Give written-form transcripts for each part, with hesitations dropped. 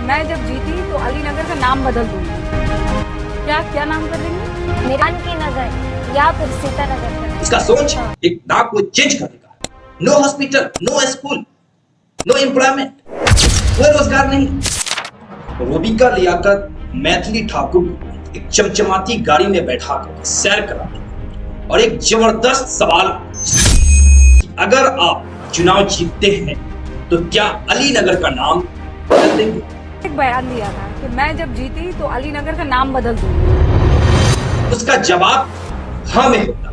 मैं जब जीती तो अलीनगर का नाम बदल दूंगी। क्या क्या नाम कर देंगे? मीरान की नगर या फिर सीतानगर कर। इसका सोच एक नाम को चेंज कर देगा। No hospital, no school, no employment, कोई रोजगार नहीं। रूबिका लियाकत मैथिली ठाकुर को एक चमचमाती गाड़ी में बैठा कर सैर करा और एक जबरदस्त सवाल कि अगर आप चुनाव जीतते हैं तो क्या अलीनगर का नाम बदल देंगे? एक बयान दिया था कि मैं जब जीती तो अलीनगर का नाम बदल दूंगी। उसका जवाब हाँ में होता।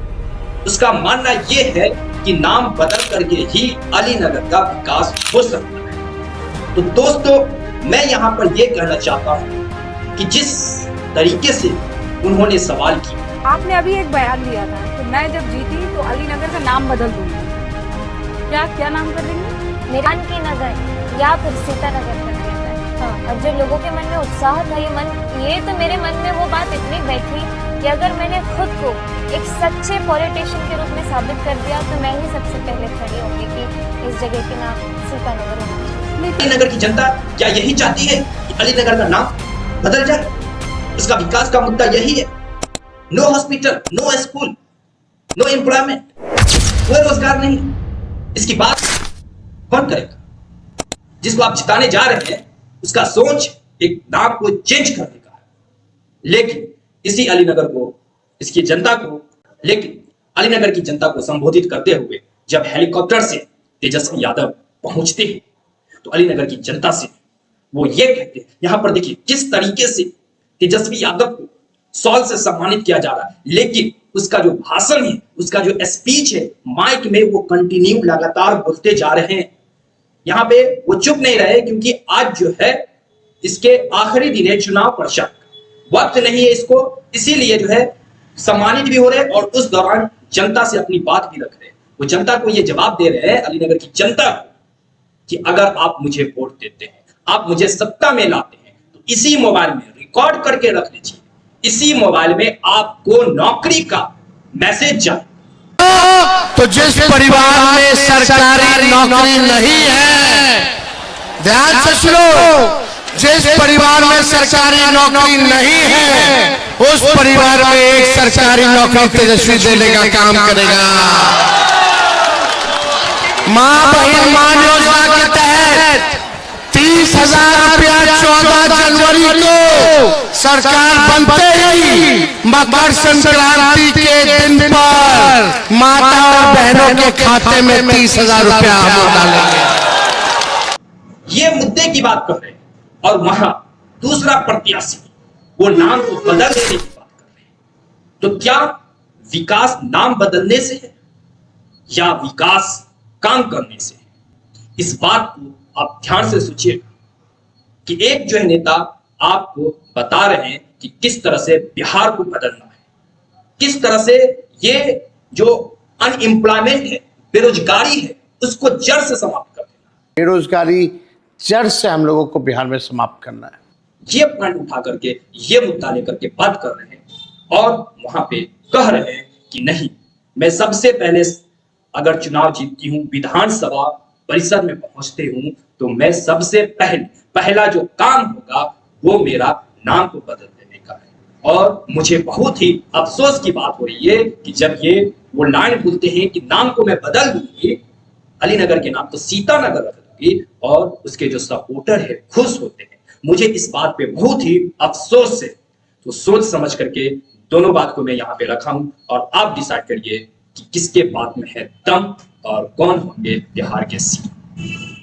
उसका मानना यह है कि नाम बदल करके ही अलीनगर का विकास हो सकता है। तो दोस्तों, मैं यहाँ पर यह कहना चाहता हूँ कि जिस तरीके से उन्होंने सवाल किया, आपने अभी एक बयान दिया था कि मैं जब जीती तो अलीनगर का नाम बदल दूंगी। क्या क्या नाम कर देंगे? मीरान की नगर या फिर सीतानगर कर दिया जाए। हाँ, और जो लोगों के मन में उत्साह था, ये तो मेरे मन में वो बात इतनी बैठी कि अगर मैंने खुद को एक सच्चे पॉलिटिशियन के रूप में साबित कर दिया तो मैं ही सबसे पहले खड़ी होंगी कि इस जगह के नाम सीतानगर होना चाहिए। अलीनगर की जनता क्या यही चाहती है कि अलीनगर का नाम बदल जाए? उसका विकास का मुद्दा यही है। No hospital, no school, no employment, कोई रोजगार नहीं। इसकी बात कौन करेगा? जिसको आप जिताने जा रहे हैं उसका सोच एक नाम को चेंज कर देगा। लेकिन इसी अलीनगर को, इसकी जनता को, लेकिन अलीनगर की जनता को संबोधित करते हुए जब हेलीकॉप्टर से तेजस्वी यादव पहुंचते हैं तो अलीनगर की जनता से वो ये कहते हैं, यहां पर देखिए किस तरीके से तेजस्वी यादव को शॉल से सम्मानित किया जा रहा है, लेकिन उसका जो भाषण है, उसका जो स्पीच है, माइक में वो कंटिन्यू लगातार बोलते जा रहे हैं। यहां पे वो चुप नहीं रहे क्योंकि आज जो है इसके आखिरी दिन है चुनाव प्रचार, वक्त नहीं है इसको, इसीलिए जो है सम्मानित भी हो रहे हैं और उस दौरान जनता से अपनी बात भी रख रहे हैं। वो जनता को ये जवाब दे रहे हैं, अलीनगर की जनता को, कि अगर आप मुझे वोट देते हैं, आप मुझे सत्ता में लाते हैं, तो इसी मोबाइल में रिकॉर्ड करके रख लीजिए, इसी मोबाइल में आपको नौकरी का मैसेज जाए। तो जिस परिवार में सरकारी नौकरी नहीं है, ध्यान से सुनो, जिस परिवार में सरकारी नौकरी नहीं है उस परिवार में एक सरकारी नौकरी तेजस्वी देने का काम करेगा। मां बहन मान योजना के तहत 30,000 रुपया 14 जनवरी को सरकार बनते ही मकर संक्रांति के दिन पर माता और बहनों के खाते में 30,000 रुपया हम डालेंगे। ये मुद्दे की बात कर रहे हैं और वहां दूसरा प्रत्याशी वो नाम को बदल देने की बात कर रहे हैं। तो क्या विकास नाम बदलने से है या विकास काम करने से है? इस बात को आप ध्यान से सोचिएगा कि एक जो है नेता आपको बता रहे हैं कि किस तरह से बिहार को बदलना है, किस तरह से ये जो अनएम्प्लॉयमेंट है, बेरोजगारी है, उसको जड़ से समाप्त कर देना। बेरोजगारी जड़ से हम लोगों को बिहार में समाप्त करना है। ये पॉइंट उठा करके, ये मुद्दा लेकर के बात कर रहे हैं और वहां पे कह रहे हैं कि नहीं, मैं सबसे पहले अगर चुनाव जीतती हूं, विधानसभा परिसर में पहुंचते हूं, तो मैं सबसे पहला जो काम होगा वो मेरा नाम को बदल देने का है। और मुझे बहुत ही अफसोस की बात हो रही है कि जब ये वो लाइन बोलते हैं कि नाम को मैं बदल दूंगी, अलीनगर के नाम तो सीतानगर रख दूंगी, और उसके जो सपोर्टर है खुश होते हैं। मुझे इस बात पे बहुत ही अफसोस है। तो सोच समझ करके दोनों बात को मैं यहाँ पे रखा हूं और आप डिसाइड करिए कि किसके बात में है दम और कौन होंगे बिहार के सीएम।